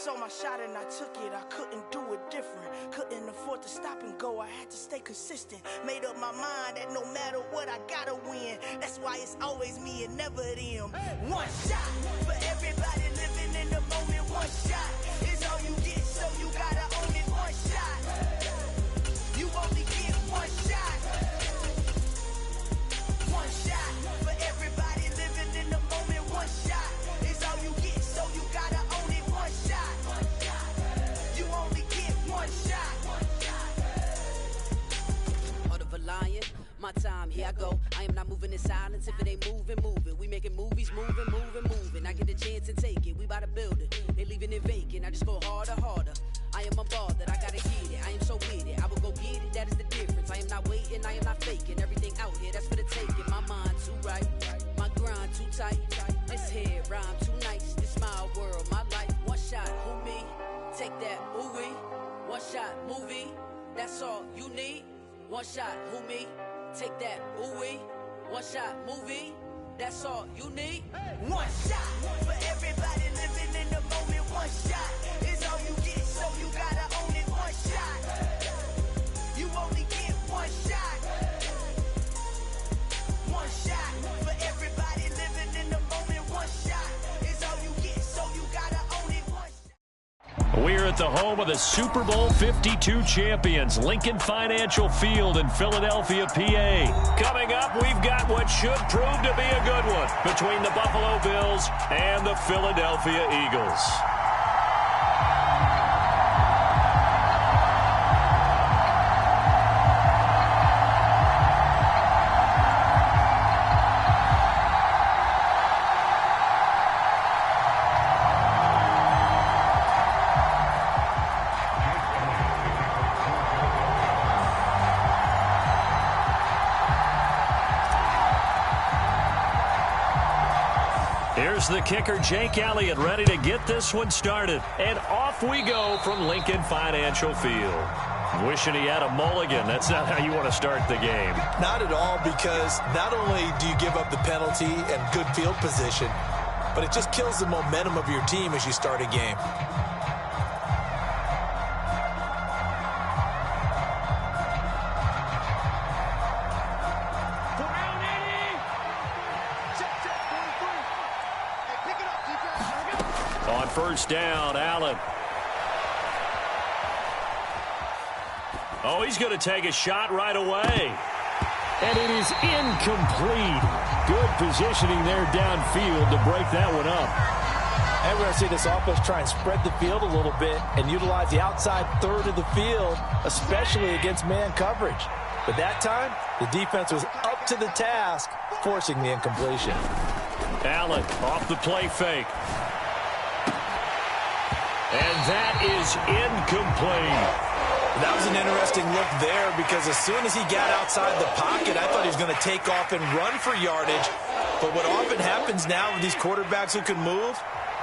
saw my shot and I took it. I couldn't do it different. Couldn't afford to stop and go. I had to stay consistent. Made up my mind that no matter what, I gotta win. That's why it's always me and never them. One shot for everybody living in the moment. One shot is all you get, so you gotta own it. One shot. You only get one shot. One shot for everybody living in the moment. One shot is all you get, so you gotta own it. One shot. You only get one shot. Heart of a lion, my time, here I go. I am not moving in silence. If it ain't moving, moving. We making movies, moving, moving, moving. I get a chance to take it. We bout to build it. They leaving it vacant. I just go harder, harder. I am a ball that I gotta get it. I am so with it. I will go get it. That is the difference. I am not waiting. I am not faking. Everything out here, that's for the taking. My mind too right. My grind too tight. This head rhyme too nice. This my world, my life. One shot, who me? Take that, ooh wee. One shot, movie. That's all you need. One shot, who me? Take that, ooh wee. One shot, movie. That's all you need. One shot for everybody living in the moment. One shot is all you get, so you gotta own it. One shot. You only get one shot. One shot for everybody living in the moment. One shot is all you get, so you gotta own it. One shot. We're at the home of the Super Bowl 52 champions, Lincoln Financial Field in Philadelphia, PA. Coming up, we've got what should prove to be a good one between the Buffalo Bills and the Philadelphia Eagles. Here's the kicker, Jake Elliott, ready to get this one started. And off we go from Lincoln Financial Field. Wishing he had a mulligan. That's not how you want to start the game. Not at all, because not only do you give up the penalty and good field position, but it just kills the momentum of your team as you start a game. On first down, Allen. Oh, he's going to take a shot right away. And it is incomplete. Good positioning there downfield to break that one up. And we're going to see this offense try and spread the field a little bit and utilize the outside third of the field, especially against man coverage. But that time, the defense was up to the task, forcing the incompletion. Allen off the play fake. And that is incomplete. That was an interesting look there, because as soon as he got outside the pocket, I thought he was going to take off and run for yardage. But what often happens now with these quarterbacks who can move,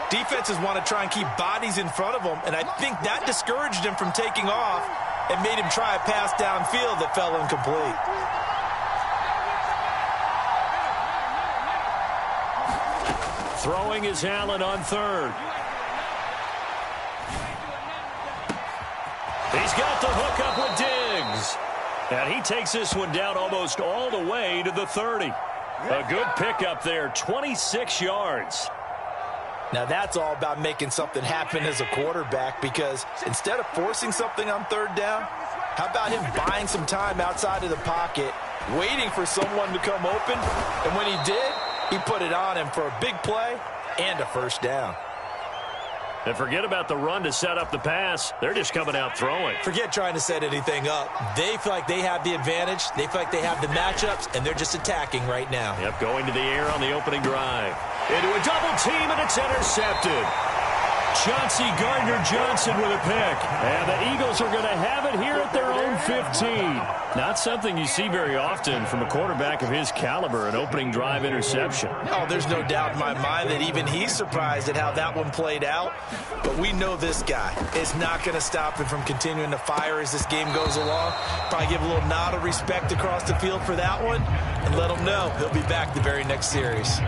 defenses want to try and keep bodies in front of them, and I think that discouraged him from taking off and made him try a pass downfield that fell incomplete. Throwing is Allen on third. He's got the hook up with Diggs. And he takes this one down almost all the way to the 30. A good pickup there, 26 yards. Now that's all about making something happen as a quarterback, because instead of forcing something on third down, how about him buying some time outside of the pocket, waiting for someone to come open, and when he did, he put it on him for a big play and a first down. And forget about the run to set up the pass. They're just coming out throwing. Forget trying to set anything up. They feel like they have the advantage. They feel like they have the matchups, and they're just attacking right now. Yep, going to the air on the opening drive. Into a double team, and it's intercepted. Chauncey Gardner-Johnson with a pick. And the Eagles are going to have it here at their own 15. Not something you see very often from a quarterback of his caliber, an opening drive interception. Oh, there's no doubt in my mind that even he's surprised at how that one played out. But we know this guy is not going to stop him from continuing to fire as this game goes along. Probably give a little nod of respect across the field for that one and let him know he'll be back the very next series.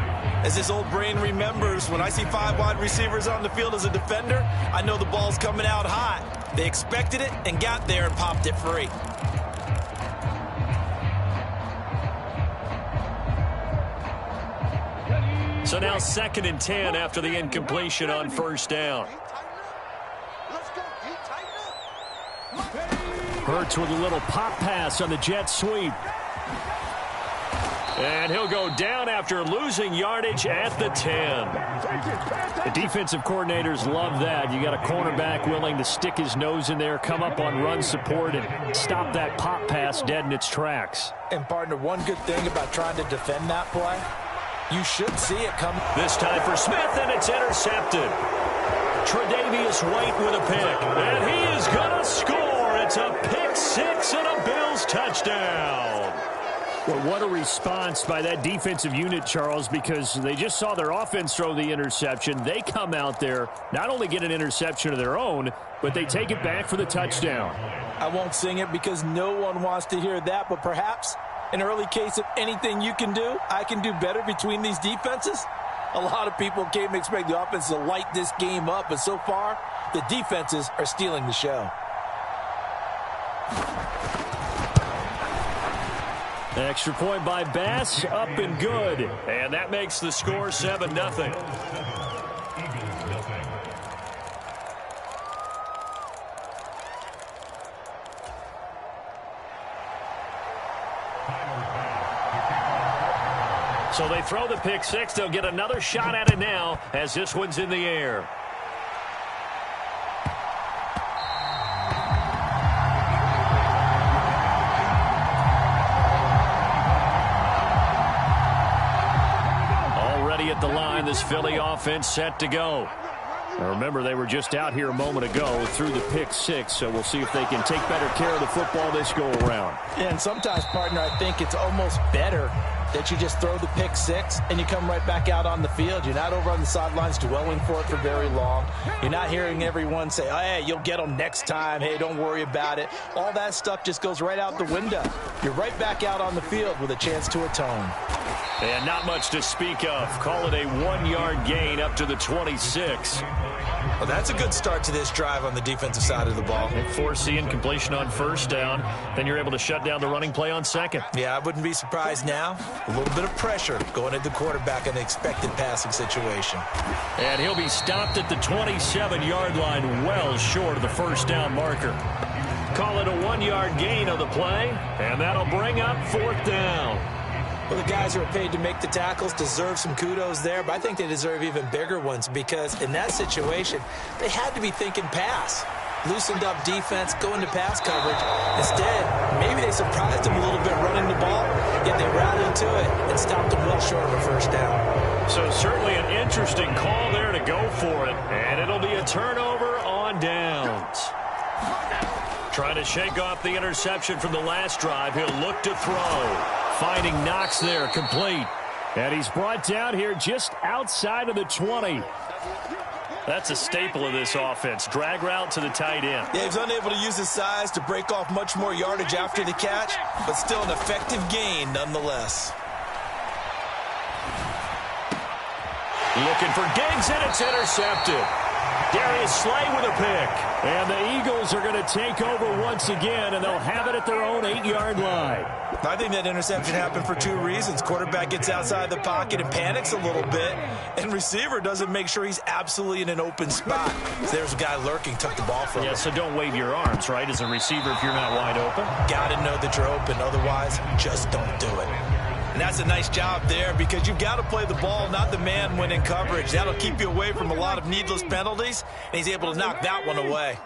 As his old brain remembers, when I see 5 wide receivers on the field as a defender, I know the ball's coming out hot. They expected it and got there and popped it free. So now 2nd and 10 after the incompletion on first down. Hurts with a little pop pass on the jet sweep. And he'll go down after losing yardage at the 10. The defensive coordinators love that. You got a cornerback willing to stick his nose in there, come up on run support, and stop that pop pass dead in its tracks. And, partner, one good thing about trying to defend that play, you should see it come. This time for Smith, and it's intercepted. Tre'Davious White with a pick, and he is going to score. It's a pick six and a Bills touchdown. Well, what a response by that defensive unit, Charles, because they just saw their offense throw the interception. They come out there, not only get an interception of their own, but they take it back for the touchdown. I won't sing it because no one wants to hear that, but perhaps an early case of anything you can do, I can do better between these defenses. A lot of people came to expect the offense to light this game up, but so far, the defenses are stealing the show. Extra point by Bass, up and good. And that makes the score 7-0. So they throw the pick six. They'll get another shot at it now as this one's in the air. At the line, this Philly offense set to go. Now remember, they were just out here a moment ago through the pick six, so we'll see if they can take better care of the football this go around. Yeah, and sometimes, partner, I think it's almost better that you just throw the pick six and you come right back out on the field. You're not over on the sidelines dwelling for it for very long. You're not hearing everyone say, oh, hey, you'll get them next time. Hey, don't worry about it. All that stuff just goes right out the window. You're right back out on the field with a chance to atone. And not much to speak of. Call it a 1-yard gain up to the 26. Well, that's a good start to this drive on the defensive side of the ball. They force the incompletion on first down. Then you're able to shut down the running play on second. Yeah, I wouldn't be surprised now. A little bit of pressure going at the quarterback in the expected passing situation. And he'll be stopped at the 27-yard line, well short of the first down marker. Call it a 1-yard gain on the play, and that'll bring up fourth down. Well, the guys who are paid to make the tackles deserve some kudos there, but I think they deserve even bigger ones because in that situation, they had to be thinking pass. Loosened up defense, going to pass coverage. Instead, maybe they surprised them a little bit running the ball, yet they rallied to it and stopped them well short of a first down. So certainly an interesting call there to go for it, and it'll be a turnover on downs. Trying to shake off the interception from the last drive. He'll look to throw. Finding Knox there, complete. And he's brought down here just outside of the 20. That's a staple of this offense. Drag route to the tight end. Yeah, he's unable to use his size to break off much more yardage after the catch, but still an effective gain nonetheless. Looking for Diggs, and it's intercepted. Darius Slay with a pick. And the Eagles are going to take over once again, and they'll have it at their own 8-yard line. I think that interception happened for two reasons. Quarterback gets outside the pocket and panics a little bit, and receiver doesn't make sure he's absolutely in an open spot. So there's a guy lurking, took the ball from him. Yeah, so don't wave your arms, right, as a receiver if you're not wide open. Got to know that you're open. Otherwise, just don't do it. And that's a nice job there because you've got to play the ball, not the man when in coverage. That'll keep you away from a lot of needless penalties, and he's able to knock that one away.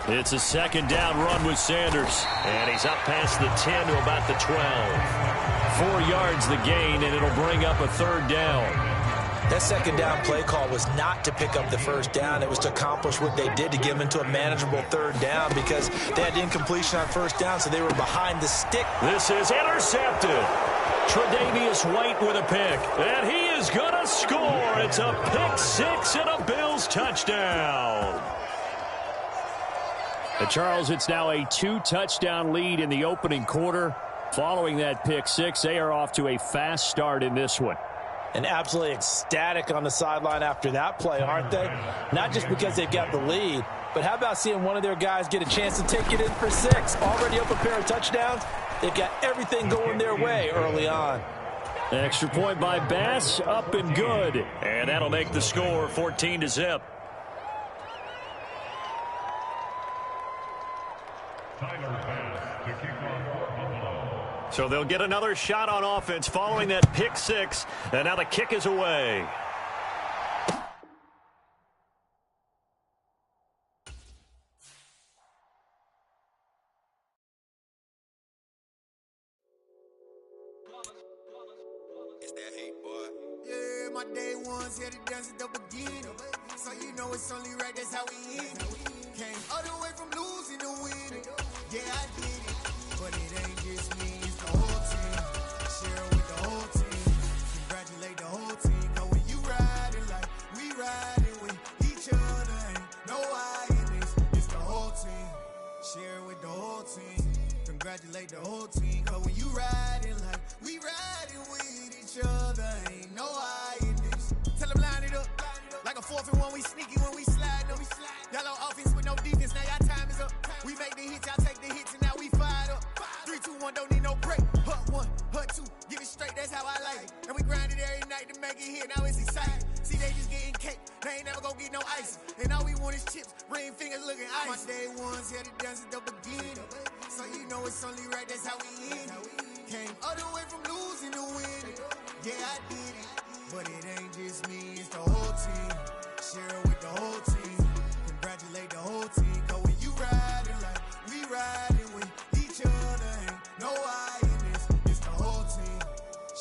It's a second down run with Sanders, and he's up past the 10 to about the 12. 4 yards the gain, and it'll bring up a third down. That second down play call was not to pick up the first down. It was to accomplish what they did to get them into a manageable third down because they had incompletion on first down, so they were behind the stick. This is intercepted. Tre'Davious White with a pick, and he is going to score. It's a pick six and a Bills touchdown. And Charles, it's now a 2-touchdown lead in the opening quarter. Following that pick six, they are off to a fast start in this one. And absolutely ecstatic on the sideline after that play, aren't they? Not just because they've got the lead, but how about seeing one of their guys get a chance to take it in for 6? Already up a pair of touchdowns. They've got everything going their way early on. Extra point by Bass, up and good. And that'll make the score 14-0. So they'll get another shot on offense following that pick 6. And now the kick is away. Yeah, my day ones here to dance at the beginning. So you know it's only right, that's how we end it. Came all the way from losing to winning. Yeah, I did it. But it ain't just me, it's the whole team. Share with the whole team. Congratulate the whole team. Cause when you riding like we riding with each other, ain't no I in this. It's the whole team. Share with the whole team. Congratulate the whole team. Cause when you riding like we riding with each other, ain't no I in this. Tell them line it up. Like a 4th and 1, we sneaky when we slide them. Y'all on offense with no defense, now y'all time is up. We make the hits, y'all take the hits, and now we fired up. 3, 2, 1, don't need no break. Hut 1, hut 2, give it straight, that's how I like it. And we grind it every night to make it hit, now it's exciting. See, they just getting cake, they ain't never gonna get no ice. And all we want is chips, ring fingers looking ice. My day ones here to dance at the beginning. So you know it's only right, that's how we end it. Came all the way from losing to winning. Yeah, I did it. But it ain't just me, it's the whole team. Share with the whole team. Congratulate the whole team. Cause when you riding like we riding with each other, ain't no I in this. It's the whole team.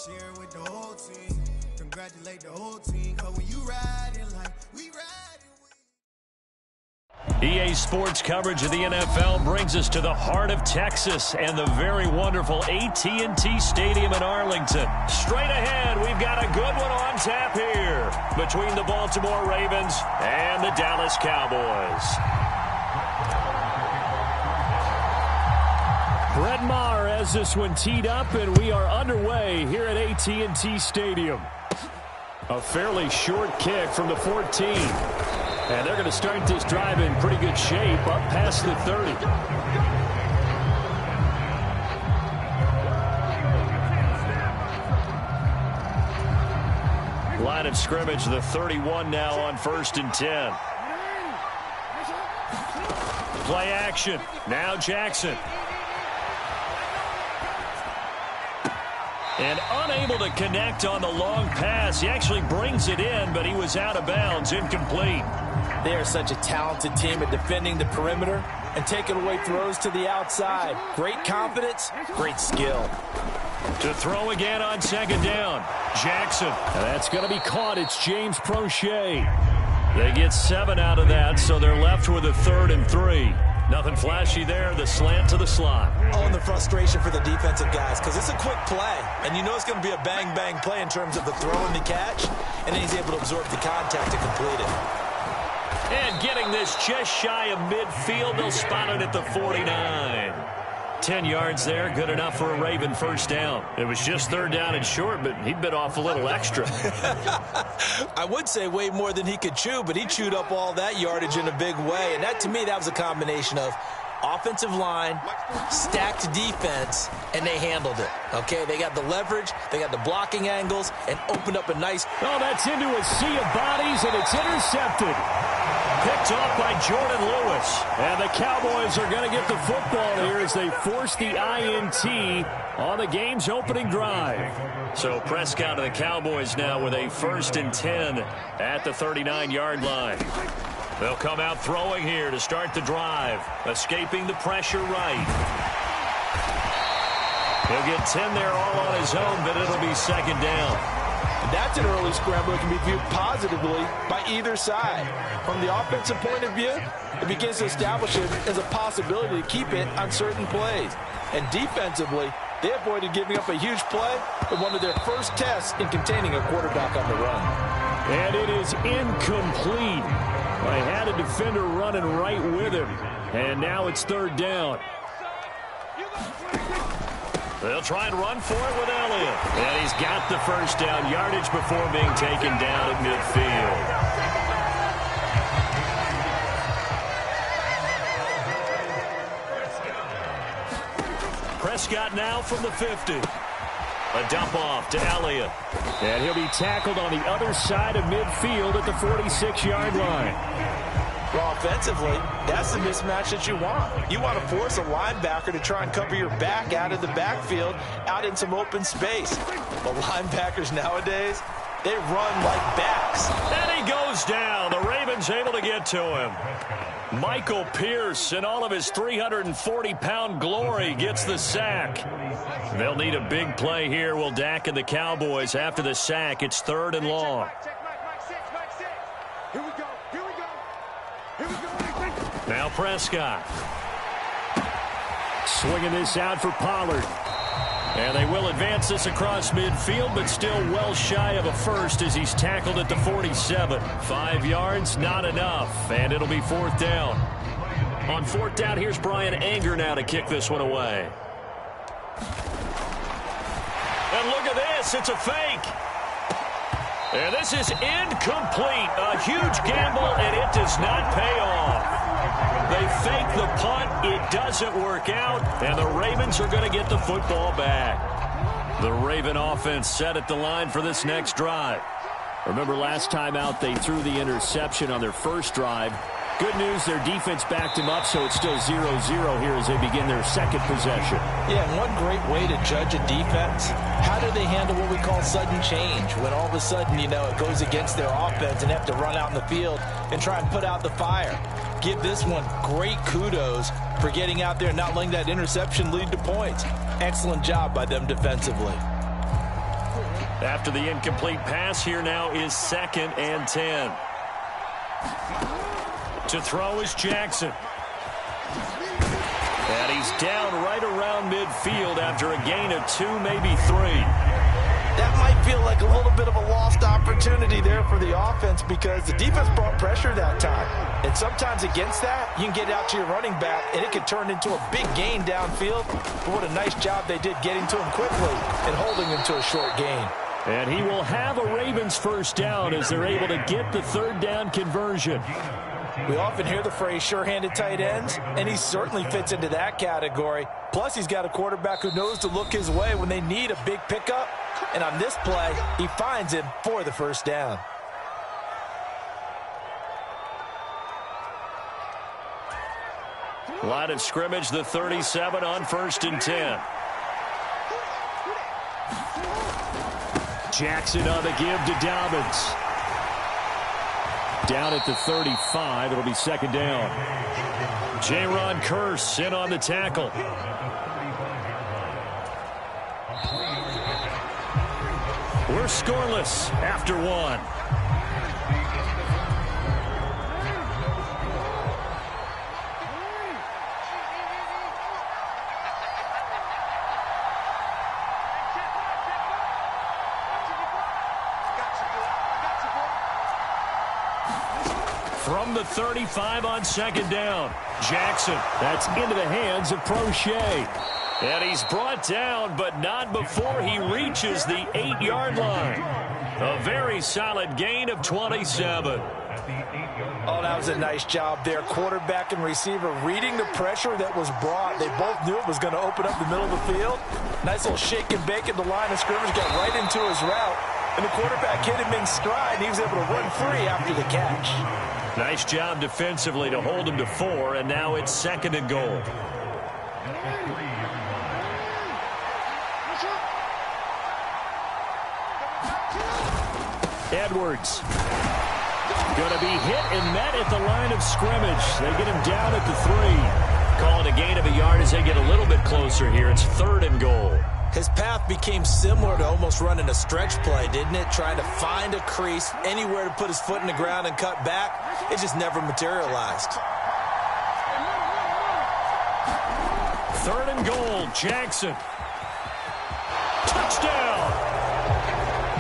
Share with the whole team. Congratulate the whole team. Cause when you riding like we riding with EA Sports coverage of the NFL brings us to the heart of Texas and the very wonderful AT&T Stadium in Arlington. Straight ahead, we've got a good one on tap here between the Baltimore Ravens and the Dallas Cowboys. Brett Maher has this one teed up, and we are underway here at AT&T Stadium. A fairly short kick from the 14. And they're going to start this drive in pretty good shape up past the 30. Line of scrimmage, the 31 now on 1st and 10. Play action. Now Jackson. And unable to connect on the long pass. He actually brings it in, but he was out of bounds, incomplete. They are such a talented team at defending the perimeter and taking away throws to the outside. Great confidence, great skill. To throw again on 2nd down. Jackson. And that's going to be caught. It's James Prochet. They get 7 out of that, so they're left with a 3rd and 3. Nothing flashy there. The slant to the slot. Oh, and the frustration for the defensive guys, because it's a quick play, and you know it's going to be a bang-bang play in terms of the throw and the catch, and then he's able to absorb the contact to complete it. And getting this just shy of midfield, they'll spot it at the 49. 10 yards there, good enough for a Raven 1st down. It was just 3rd down and short, but he bit off a little extra. I would say way more than he could chew, but he chewed up all that yardage in a big way. And that, to me, that was a combination of offensive line, stacked defense, and they handled it. Okay, they got the leverage, they got the blocking angles, and opened up a nice... Oh, that's into a sea of bodies, and it's intercepted. Picked off by Jordan Lewis. And the Cowboys are going to get the football here as they force the INT on the game's opening drive. So Prescott and the Cowboys now with a 1st and 10 at the 39-yard line. They'll come out throwing here to start the drive. Escaping the pressure right. He'll get 10 there all on his own, but it'll be 2nd down. And that's an early scramble that can be viewed positively by either side. From the offensive point of view, it begins to establish it as a possibility to keep it on certain plays. And defensively, they avoided giving up a huge play in one of their first tests in containing a quarterback on the run. And it is incomplete. I had a defender running right with him. And now it's 3rd down. They'll try and run for it with Elliott. And he's got the first down yardage before being taken down at midfield. Prescott now from the 50. A dump off to Elliott. And he'll be tackled on the other side of midfield at the 46-yard line. Well, offensively, that's the mismatch that you want. You want to force a linebacker to try and cover your back out of the backfield, out in some open space. The linebackers nowadays, they run like backs. And he goes down. The Ravens able to get to him. Michael Pierce, in all of his 340-pound glory, gets the sack. They'll need a big play here. Will Dak and the Cowboys after the sack. It's 3rd and long. Here we go. Here we go. Here we go. Now Prescott. Swinging this out for Pollard. And they will advance this across midfield, but still well shy of a first as he's tackled at the 47. 5 yards, not enough, and it'll be 4th down. On 4th down, here's Brian Anger now to kick this one away. And look at this, it's a fake. And this is incomplete. A huge gamble, and it does not pay off. They fake the punt. It doesn't work out, and the Ravens are going to get the football back. The Raven offense set at the line for this next drive. Remember last time out they threw the interception on their first drive. Good news, their defense backed him up, so it's still 0-0 here as they begin their second possession. Yeah, and one great way to judge a defense, how do they handle what we call sudden change? When all of a sudden, you know, it goes against their offense and they have to run out in the field and try and put out the fire. Give this one great kudos for getting out there and not letting that interception lead to points. Excellent job by them defensively. After the incomplete pass, here now is 2nd and 10. To throw is Jackson. And he's down right around midfield after a gain of 2, maybe 3. That might feel like a little bit of a lost opportunity there for the offense because the defense brought pressure that time. And sometimes against that, you can get out to your running back, and it can turn into a big gain downfield. But what a nice job they did getting to him quickly and holding him to a short gain. And he will have a Ravens first down as they're able to get the 3rd down conversion. We often hear the phrase sure-handed tight ends, and he certainly fits into that category. Plus, he's got a quarterback who knows to look his way when they need a big pickup. And on this play, he finds him for the first down. Line of scrimmage, the 37 on 1st and 10. Jackson on the give to Dobbins. Down at the 35, it'll be 2nd down. J-Ron Curse in on the tackle. We're scoreless after 1. From the 35 on 2nd down. Jackson. That's into the hands of Prochet. And he's brought down, but not before he reaches the 8-yard line. A very solid gain of 27. Oh, that was a nice job there. Quarterback and receiver reading the pressure that was brought. They both knew it was going to open up the middle of the field. Nice little shake and bake at the line of scrimmage. Got right into his route. And the quarterback hit him in stride, and he was able to run free after the catch. Nice job defensively to hold him to 4, and now it's 2nd and goal. Edwards. Going to be hit and met at the line of scrimmage. They get him down at the 3. Call it a gain of a yard as they get a little bit closer here. It's 3rd and goal. His path became similar to almost running a stretch play, didn't it? Trying to find a crease, anywhere to put his foot in the ground and cut back. It just never materialized. 3rd and goal, Jackson. Touchdown!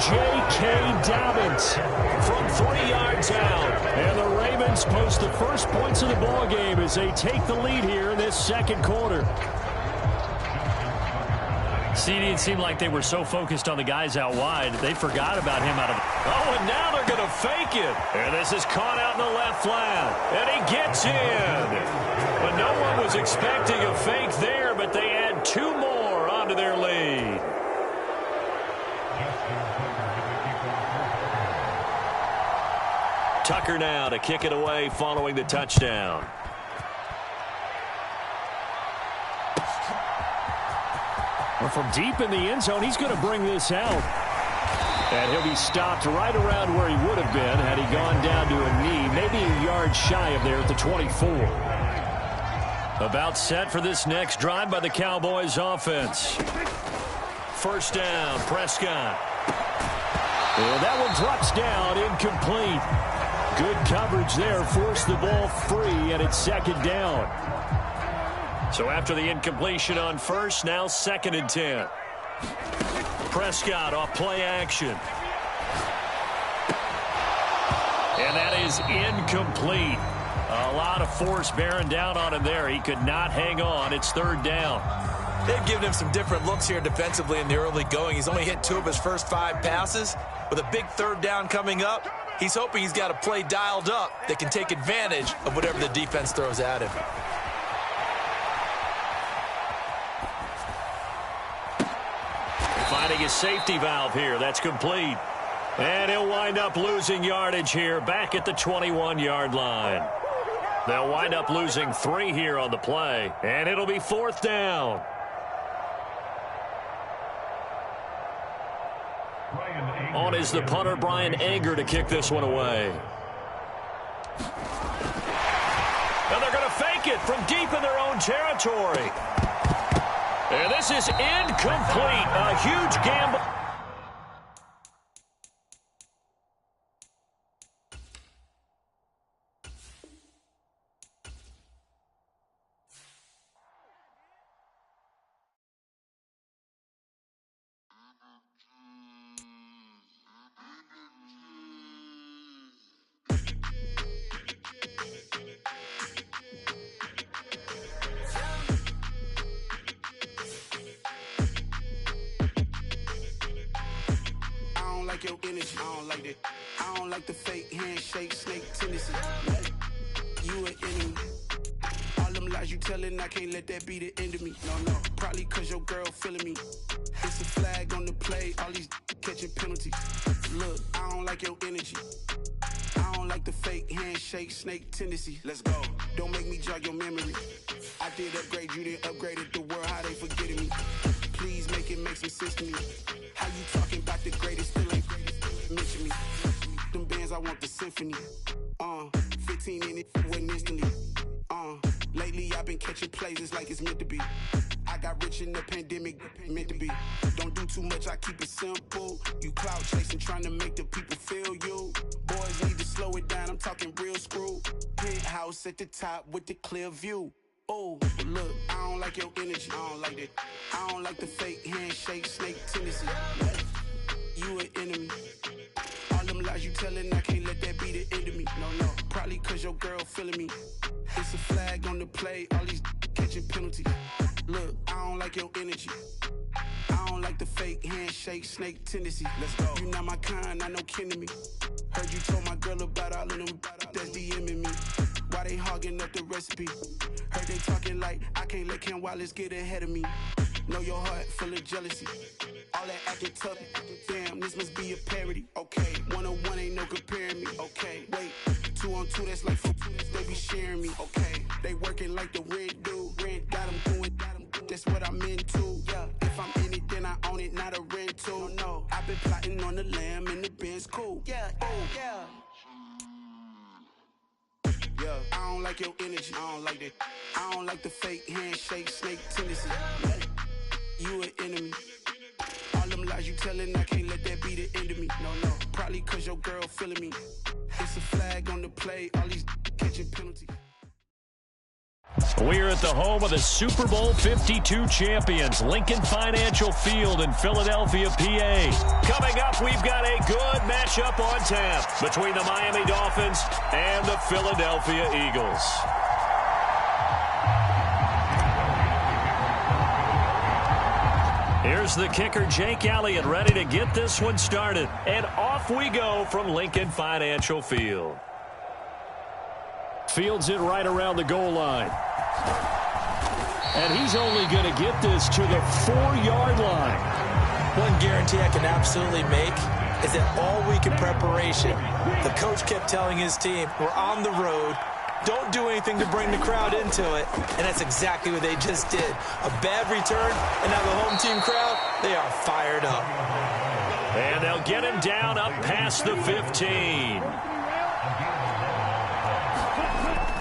J.K. Dobbins from 3 yards out. And the Ravens post the first points of the ballgame as they take the lead here in this second quarter. CD, it seemed like they were so focused on the guys out wide, they forgot about him out of... Oh, and now they're going to fake it. And this is caught out in the left flat. And he gets in. But no one was expecting a fake there, but they add 2 more onto their lead. Tucker now to kick it away following the touchdown. Well, from deep in the end zone, he's going to bring this out. And he'll be stopped right around where he would have been had he gone down to a knee, maybe a yard shy of there at the 24. About set for this next drive by the Cowboys offense. First down, Prescott. And that one drops down, incomplete. Good coverage there, forced the ball free, and it's second down. So after the incompletion on first, now 2nd and 10. Prescott off play action. And that is incomplete. A lot of force bearing down on him there. He could not hang on. It's 3rd down. They've given him some different looks here defensively in the early going. He's only hit 2 of his first 5 passes. With a big 3rd down coming up, he's hoping he's got a play dialed up that can take advantage of whatever the defense throws at him. Finding a safety valve here. That's complete. And he'll wind up losing yardage here back at the 21-yard line. They'll wind up losing 3 here on the play. And it'll be 4th down. On is the punter, Brian Anger, to kick this one away. And they're going to fake it from deep in their own territory. And this is incomplete. A huge gamble. Your energy, I don't like that. I don't like the fake handshake, snake tendency. You an enemy. All them lies you telling, I can't let that be the end of me. No, probably cause your girl feeling me. It's a flag on the play, all these catching penalties. Look, I don't like your energy. I don't like the fake handshake, snake tendency. Let's go. Don't make me jog your memory. I did upgrade, you didn't upgrade it. The world, how they forgetting me. Please make it make some sense to me. How you talking about the greatest, still ain't mention me. Them bands, I want the symphony. 15 in it, went instantly. Lately I've been catching plays, it's like it's meant to be. I got rich in the pandemic, meant to be. Don't do too much, I keep it simple. You cloud chasing, trying to make the people feel you. Boys need to slow it down, I'm talking real screw. Penthouse at the top with the clear view. Oh, look, I don't like your energy, I don't like that. I don't like the fake handshake, snake tendency. You an enemy. All them lies you telling, I can't let that be the end of me. No, probably cause your girl feeling me. It's a flag on the play, all these catching penalties. Look, I don't like your energy. I don't like the fake handshake, snake tendency. Let's go. You not my kind, I know kin to me. Heard you told my girl about all of them that's DMing me. Why they hogging up the recipe? Heard they talking like I can't let Ken Wallace get ahead of me. Know your heart full of jealousy. All that acting tough, damn, this must be a parody. Okay, 1-on-1 ain't no comparing me. Okay, wait, 2-on-2, that's like 4, they be sharing me. Okay, they working like the rent do. Rent got them doing, that's what I'm into. Yeah, if I'm in it, then I own it, not a rental. No, I've been plotting on the lamb and the Benz cool. Yeah, yeah. Yeah, I don't like your energy, I don't like that. I don't like the fake handshake, snake tendency. You an enemy. All them lies you telling, I can't let that be the end of me. No, probably cause your girl feeling me. It's a flag on the play, all these catching penalties. We're at the home of the Super Bowl 52 champions, Lincoln Financial Field in Philadelphia, PA. Coming up, we've got a good matchup on tap between the Miami Dolphins and the Philadelphia Eagles. Here's the kicker, Jake Elliott, ready to get this one started. And off we go from Lincoln Financial Field. Fields it right around the goal line. And he's only going to get this to the 4-yard line. One guarantee I can absolutely make is that all week in preparation, the coach kept telling his team, we're on the road, don't do anything to bring the crowd into it, and that's exactly what they just did. A bad return, and now the home team crowd, they are fired up. And they'll get him down up past the 15.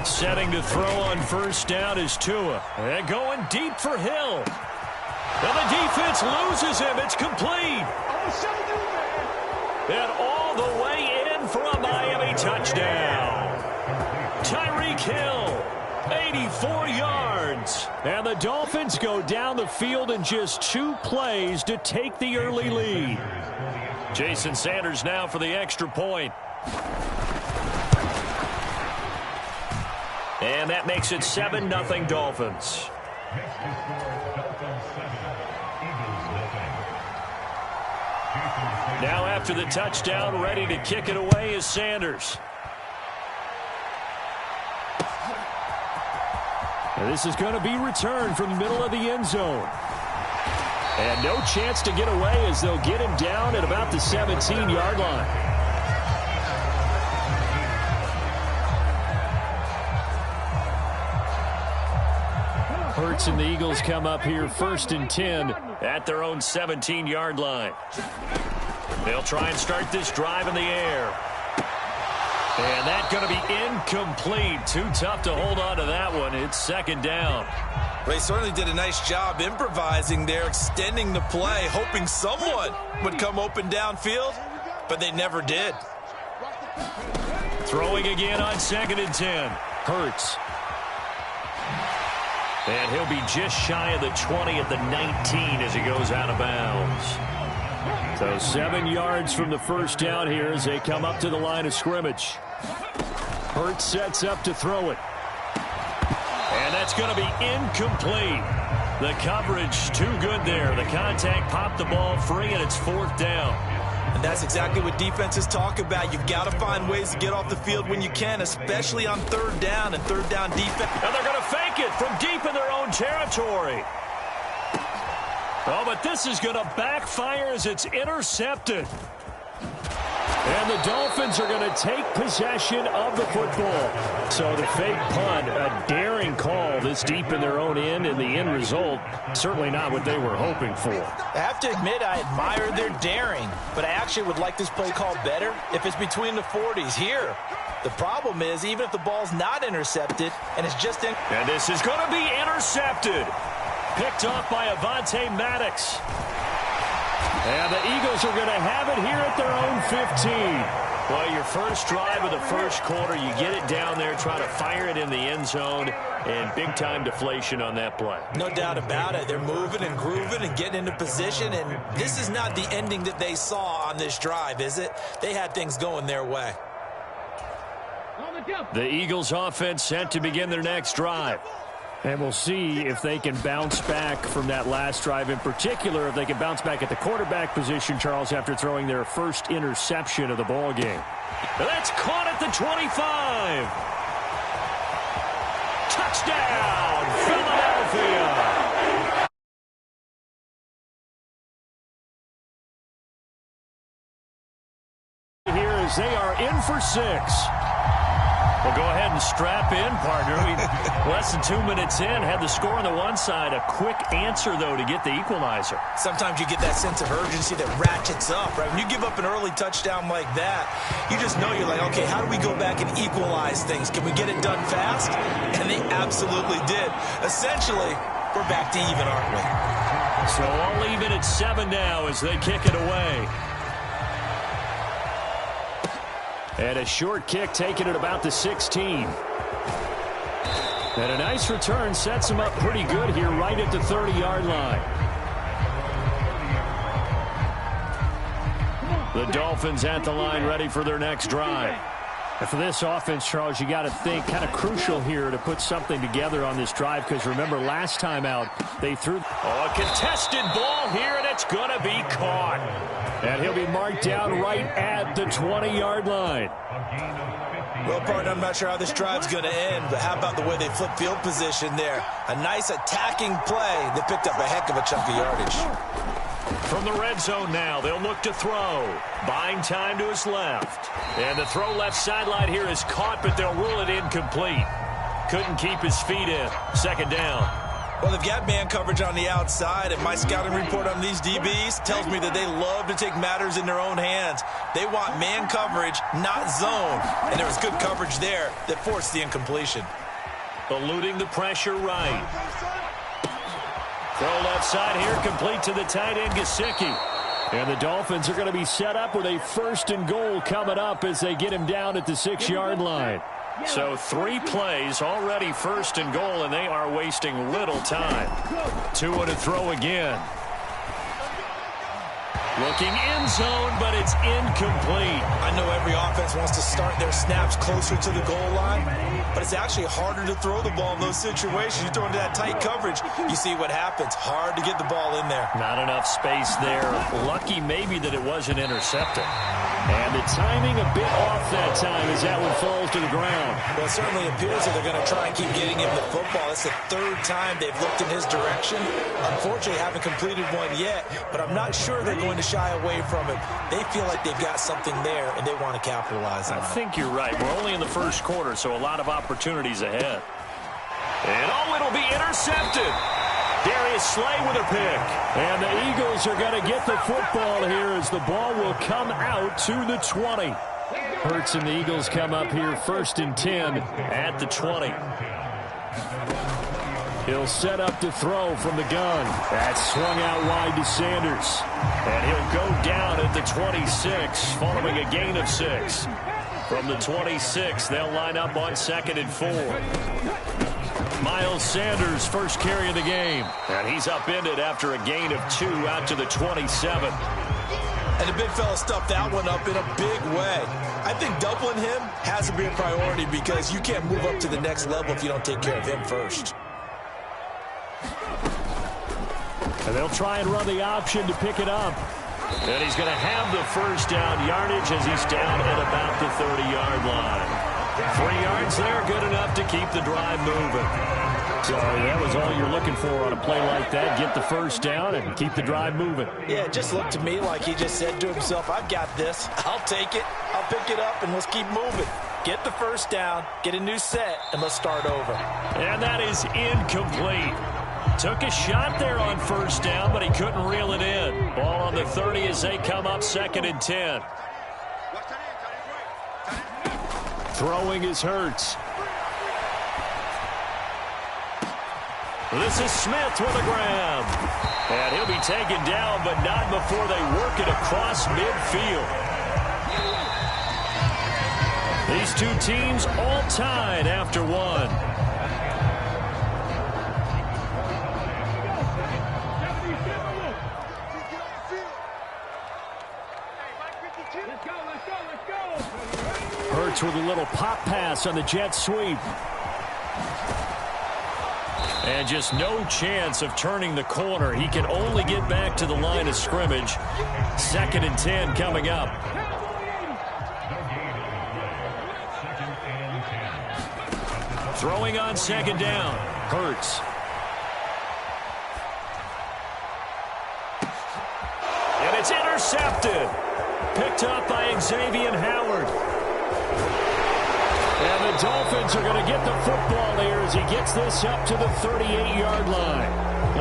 Setting to throw on first down is Tua. And going deep for Hill. And the defense loses him. It's complete. And all the way in for a Miami touchdown. Tyreek Hill, 84 yards. And the Dolphins go down the field in just 2 plays to take the early lead. Jason Sanders now for the extra point. And that makes it 7-0 Dolphins. Now after the touchdown, ready to kick it away is Sanders. And this is going to be returned from the middle of the end zone. And no chance to get away as they'll get him down at about the 17-yard line. Hurts and the Eagles come up here 1st and 10 at their own 17-yard line. They'll try and start this drive in the air. And that's going to be incomplete. Too tough to hold on to that one. It's 2nd down. They certainly did a nice job improvising there, extending the play, hoping someone would come open downfield, but they never did. Throwing again on 2nd and 10. Hurts. And he'll be just shy of the 20 at the 19 as he goes out of bounds. So 7 yards from the first down here as they come up to the line of scrimmage. Hurts sets up to throw it. And that's going to be incomplete. The coverage too good there. The contact popped the ball free, and it's 4th down. And that's exactly what defenses talk about. You've got to find ways to get off the field when you can, especially on 3rd down and 3rd down defense. And they're going to fake it from deep in their own territory. Oh, but this is going to backfire as it's intercepted. And the Dolphins are going to take possession of the football. So the fake punt, a daring call this deep in their own end, and the end result, certainly not what they were hoping for. I have to admit, I admire their daring, but I actually would like this play called better if it's between the 40s here. The problem is, even if the ball's not intercepted, and it's just in... And this is going to be intercepted. Picked off by Avonte Maddox. And the Eagles are going to have it here at their own 15. Well, your first drive of the first quarter, you get it down there, try to fire it in the end zone, and big-time deflation on that play. No doubt about it. They're moving and grooving and getting into position, and this is not the ending that they saw on this drive, is it? They had things going their way. The Eagles offense set to begin their next drive. And we'll see if they can bounce back from that last drive, in particular, if they can bounce back at the quarterback position, Charles, after throwing their first interception of the ball game. That's caught at the 25. Touchdown, Philadelphia. Here as they are in for 6. Well, go ahead and strap in, partner. Less than 2 minutes in, had the score on the one side. A quick answer, though, to get the equalizer. Sometimes you get that sense of urgency that ratchets up, right? When you give up an early touchdown like that, you just know you're like, okay, how do we go back and equalize things? Can we get it done fast? And they absolutely did. Essentially, we're back to even, aren't we? So all even at 7 now as they kick it away. And a short kick taken at about the 16. And a nice return sets him up pretty good here right at the 30-yard line. The Dolphins at the line ready for their next drive. And for this offense, Charles, you got to think kind of crucial here to put something together on this drive, because remember last time out they threw a contested ball here, and it's going to be caught. And he'll be marked down right at the 20-yard line. Well, partner, I'm not sure how this drive's going to end, but how about the way they flip field position there? A nice attacking play that picked up a heck of a chunk of yardage. From the red zone now, they'll look to throw. Buying time to his left. And the throw left sideline here is caught, but they'll rule it incomplete. Couldn't keep his feet in. Second down. Well, they've got man coverage on the outside, and my scouting report on these DBs tells me that they love to take matters in their own hands. They want man coverage, not zone. And there was good coverage there that forced the incompletion. Eluding the pressure right. Throw left side here, complete to the tight end, Gesicki. And the Dolphins are going to be set up with a 1st and goal coming up as they get him down at the 6-yard line. So 3 plays, already 1st and goal, and they are wasting little time. 2 to throw again. Looking end zone, but it's incomplete. I know every offense wants to start their snaps closer to the goal line, but it's actually harder to throw the ball in those situations. You throw into that tight coverage, you see what happens. Hard to get the ball in there. Not enough space there. Lucky maybe that it wasn't intercepted. And the timing a bit off that time as that one falls to the ground. Well, it certainly appears that they're going to try and keep getting him the football. It's the 3rd time they've looked in his direction. Unfortunately, haven't completed one yet, but I'm not sure they're going to shy away from it. They feel like they've got something there, and they want to capitalize on it. I think you're right. We're only in the 1st quarter, so a lot of opportunities ahead. And it'll be intercepted. Darius Slay with a pick. And the Eagles are going to get the football here as the ball will come out to the 20. Hurts and the Eagles come up here 1st and 10 at the 20. He'll set up to throw from the gun. That's swung out wide to Sanders. And he'll go down at the 26 following a gain of 6. From the 26, they'll line up on 2nd and 4. Miles Sanders, first carry of the game. And he's upended after a gain of 2 out to the 27. And the big fella stuffed that one up in a big way. I think doubling him has to be a priority because you can't move up to the next level if you don't take care of him first. And they'll try and run the option to pick it up. And he's going to have the 1st down yardage as he's down at about the 30-yard line. 3 yards there, good enough to keep the drive moving. So that was all you're looking for on a play like that. Get the 1st down and keep the drive moving. Yeah, it just looked to me like he just said to himself, I've got this. I'll take it. I'll pick it up, and let's keep moving. Get the 1st down, get a new set, and let's start over. And that is incomplete. Took a shot there on 1st down, but he couldn't reel it in. Ball on the 30 as they come up 2nd and 10. Throwing is Hurts. This is Smith with a grab. And he'll be taken down, but not before they work it across midfield. These 2 teams all tied after 1. Hurts with a little pop pass on the jet sweep. And just no chance of turning the corner. He can only get back to the line of scrimmage. 2nd and 10 coming up. Throwing on 2nd down. Hurts. And it's intercepted. Picked up by Xavier Howard. And the Dolphins are going to get the football here as he gets this up to the 38-yard line.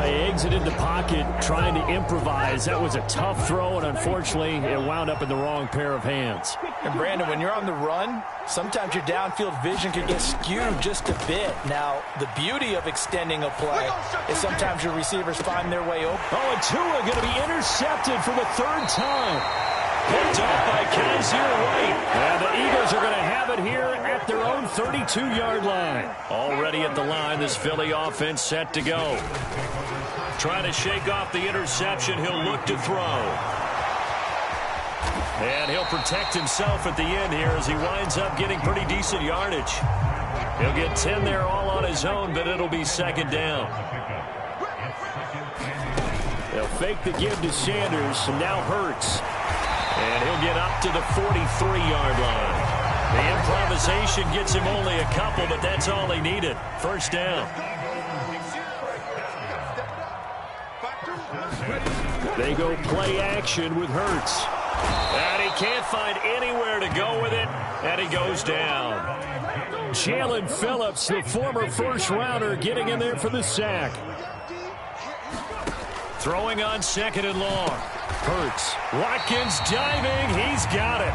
They exited the pocket trying to improvise. That was a tough throw, and unfortunately, it wound up in the wrong pair of hands. And Brandon, when you're on the run, sometimes your downfield vision can get skewed just a bit. Now, the beauty of extending a play is sometimes your receivers find their way open. Oh, and Tua going to be intercepted for the 3rd time. Picked up by Kaiser White. And the Eagles are going to have it here at their own 32-yard line. Already at the line, this Philly offense set to go. Trying to shake off the interception. He'll look to throw. And he'll protect himself at the end here as he winds up getting pretty decent yardage. He'll get 10 there all on his own, but it'll be second down. They'll fake the give to Sanders, and now Hurts. And he'll get up to the 43-yard line. The improvisation gets him only a couple, but that's all he needed. First down. They go play action with Hurts. And he can't find anywhere to go with it, and he goes down. Jalen Phillips, the former first-rounder, getting in there for the sack. Throwing on second and long. Hurts. Watkins diving. He's got it.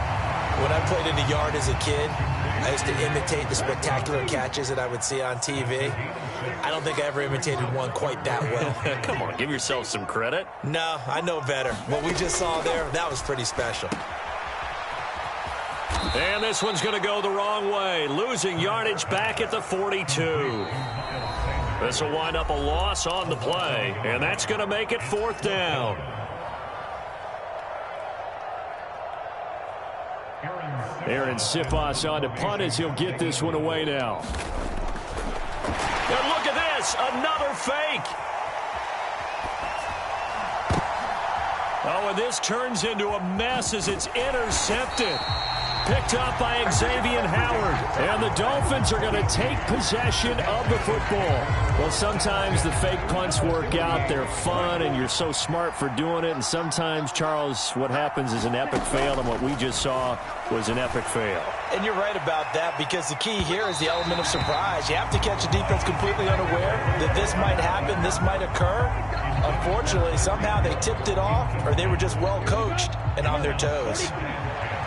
When I played in the yard as a kid, I used to imitate the spectacular catches that I would see on TV. I don't think I ever imitated one quite that well. Come on, give yourself some credit. No, I know better. What we just saw there, that was pretty special. And this one's going to go the wrong way. Losing yardage back at the 42. This will wind up a loss on the play, and that's going to make it fourth down. Aaron Sipos on to punt as he'll get this one away now. And look at this, another fake. Oh, and this turns into a mess as it's intercepted. Picked up by Xavier Howard. And the Dolphins are going to take possession of the football. Well, sometimes the fake punts work out. They're fun, and you're so smart for doing it. And sometimes, Charles, what happens is an epic fail, and what we just saw was an epic fail. And you're right about that, because the key here is the element of surprise. You have to catch a defense completely unaware that this might happen, this might occur. Unfortunately, somehow they tipped it off, or they were just well coached and on their toes.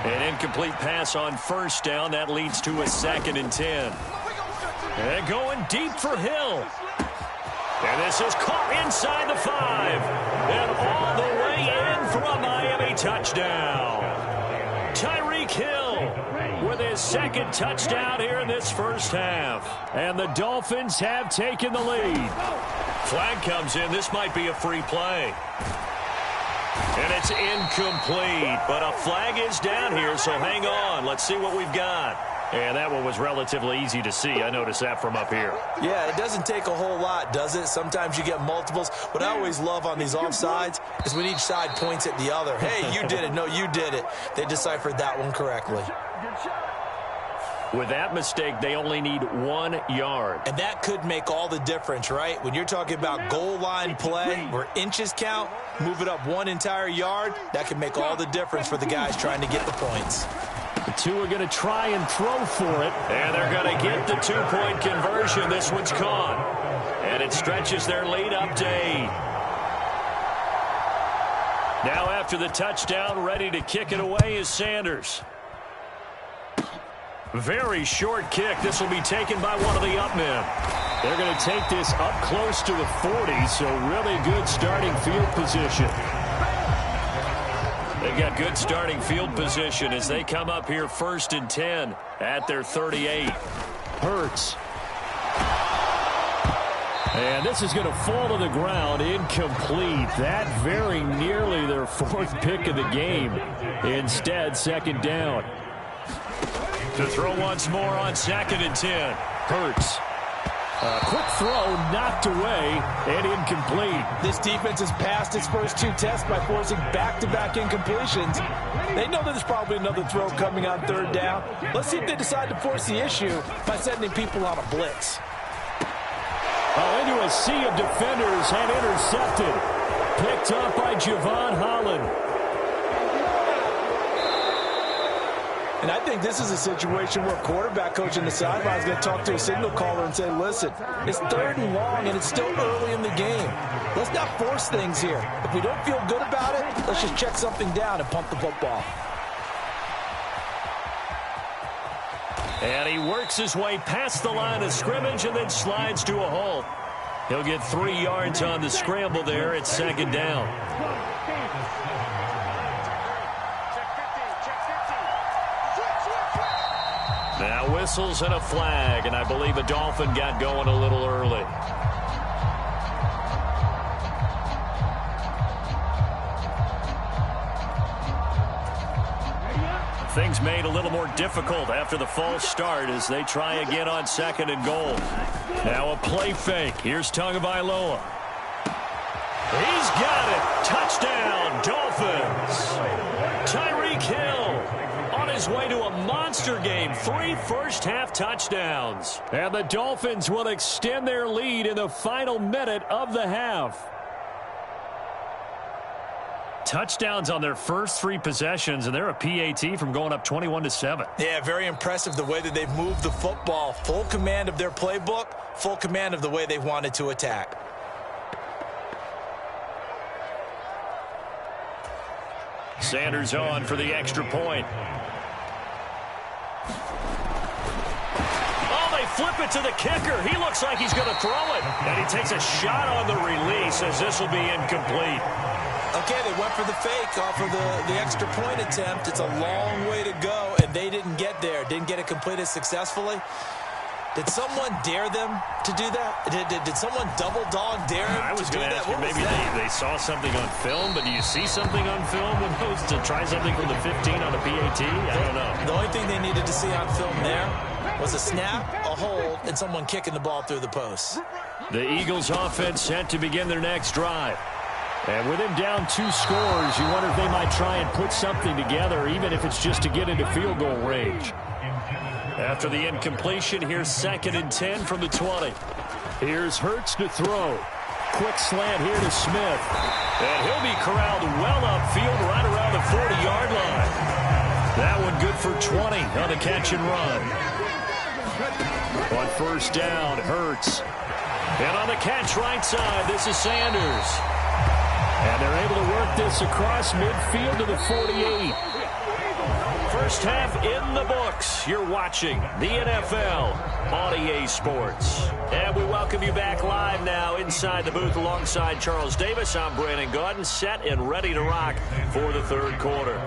An incomplete pass on first down. That leads to a 2nd and 10. And going deep for Hill. And this is caught inside the 5. And all the way in for a Miami touchdown. Tyreek Hill with his 2nd touchdown here in this first half. And the Dolphins have taken the lead. Flag comes in. This might be a free play. And it's incomplete, but a flag is down here, so hang on. Let's see what we've got. And that one was relatively easy to see. I noticed that from up here. Yeah, it doesn't take a whole lot, does it? Sometimes you get multiples. What I always love on these offsides is when each side points at the other. Hey, you did it. No, you did it. They deciphered that one correctly. With that mistake, they only need 1 yard. And that could make all the difference, right? When you're talking about goal line play where inches count, move it up 1 entire yard, that can make all the difference for the guys trying to get the points. The two are going to try and throw for it. And they're going to get the 2-point conversion. This one's caught. And it stretches their lead up to 8. Now after the touchdown, ready to kick it away is Sanders. Very short kick. This will be taken by one of the up men. They're going to take this up close to the 40, so really good starting field position. They've got good starting field position as they come up here 1st and 10 at their 38. Hurts. And this is going to fall to the ground, incomplete. That very nearly their 4th pick of the game. Instead, 2nd down. To throw once more on 2nd and 10. Hurts. Quick throw, knocked away, and incomplete. This defense has passed its first 2 tests by forcing back-to-back incompletions. They know that there's probably another throw coming on 3rd down. Let's see if they decide to force the issue by sending people on a blitz. Into a sea of defenders and intercepted. Picked up by Javon Holland. And I think this is a situation where a quarterback coach in the sideline is going to talk to a signal caller and say, listen, it's 3rd and long and it's still early in the game. Let's not force things here. If we don't feel good about it, let's just check something down and pump the football. And he works his way past the line of scrimmage and then slides to a halt. He'll get 3 yards on the scramble there. It's 2nd down. Now whistles and a flag, and I believe a Dolphin got going a little early. Things made a little more difficult after the false start as they try again on 2nd and goal. Now a play fake. Here's Tagovailoa. He's got it. Touchdown, Dolphins. Tyreek Hill on his way to a monster game. 3 first-half touchdowns. And the Dolphins will extend their lead in the final minute of the half. Touchdowns on their first 3 possessions, and they're a PAT from going up 21-7. Yeah, very impressive the way that they've moved the football. Full command of their playbook, full command of the way they've wanted to attack. Sanders on for the extra point. Oh, they flip it to the kicker. He looks like he's going to throw it. And he takes a shot on the release as this will be incomplete. Okay, they went for the fake off of the extra point attempt. It's a long way to go, and they didn't get there. Didn't get it completed successfully. Did someone dare them to do that? Did someone double dog dare them I was going to ask you, maybe they saw something on film, but do you see something on film opposed to try something from the 15 on a PAT? I don't know. The only thing they needed to see on film there was a snap, a hold, and someone kicking the ball through the posts. The Eagles offense set to begin their next drive. And with him down 2 scores, you wonder if they might try and put something together, even if it's just to get into field goal range. After the incompletion, here's 2nd and 10 from the 20. Here's Hurts to throw. Quick slant here to Smith. And he'll be corralled well upfield right around the 40-yard line. That one good for 20 on the catch and run. On first down, Hurts. And on the catch right side, this is Sanders. And they're able to work this across midfield to the 48. First half in the books. You're watching the NFL on EA Sports. And we welcome you back live now inside the booth alongside Charles Davis. I'm Brandon Gaudin, set and ready to rock for the 3rd quarter.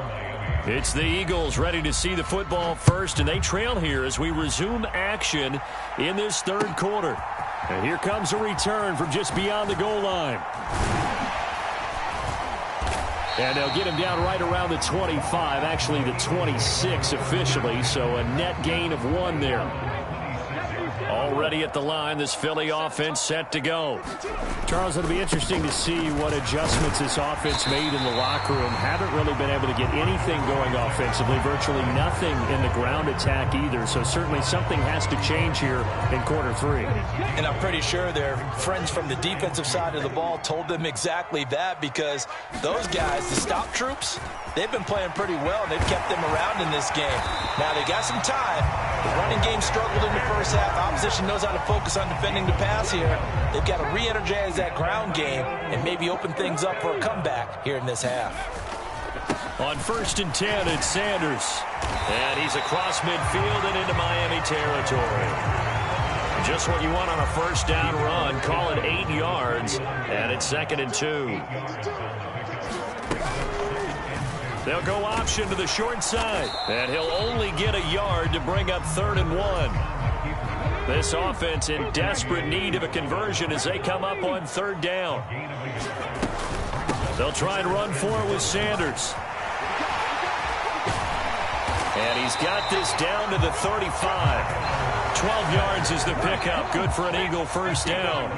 It's the Eagles ready to see the football first, and they trail here as we resume action in this 3rd quarter. And here comes a return from just beyond the goal line. And they'll get him down right around the 25, actually the 26 officially, so a net gain of 1 there. Already at the line, this Philly offense set to go. Charles, it'll be interesting to see what adjustments this offense made in the locker room. Haven't really been able to get anything going offensively, virtually nothing in the ground attack either, so certainly something has to change here in quarter 3. And I'm pretty sure their friends from the defensive side of the ball told them exactly that, because those guys, the stop troops, they've been playing pretty well. They've kept them around in this game. Now they got some time. The running game struggled in the first half. Opposition knows how to focus on defending the pass here. They've got to re-energize that ground game and maybe open things up for a comeback here in this half. On 1st and 10, it's Sanders. And he's across midfield and into Miami territory. Just what you want on a first down run. Call it 8 yards, and it's 2nd and 2. They'll go option to the short side, and he'll only get a yard to bring up 3rd and 1. This offense in desperate need of a conversion as they come up on 3rd down. They'll try and run for it with Sanders. And he's got this down to the 35. 12 yards is the pickup. Good for an Eagle first down.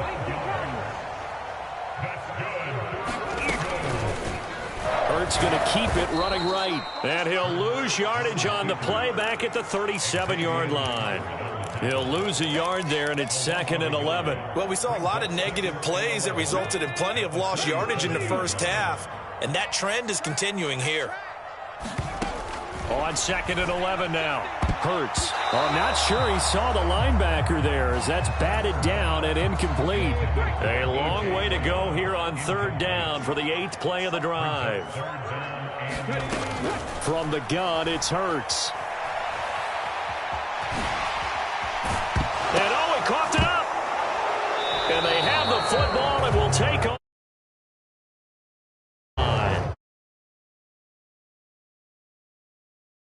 Hurts going to keep it running right. And he'll lose yardage on the play back at the 37-yard line. He'll lose a yard there, and it's 2nd and 11. Well, we saw a lot of negative plays that resulted in plenty of lost yardage in the first half, and that trend is continuing here. On 2nd and 11 now. Hurts. I'm not sure he saw the linebacker there as that's batted down and incomplete. A long way to go here on 3rd down for the 8th play of the drive. From the gun, it's Hurts. And oh, he coughed it up. And they have the football and will take on.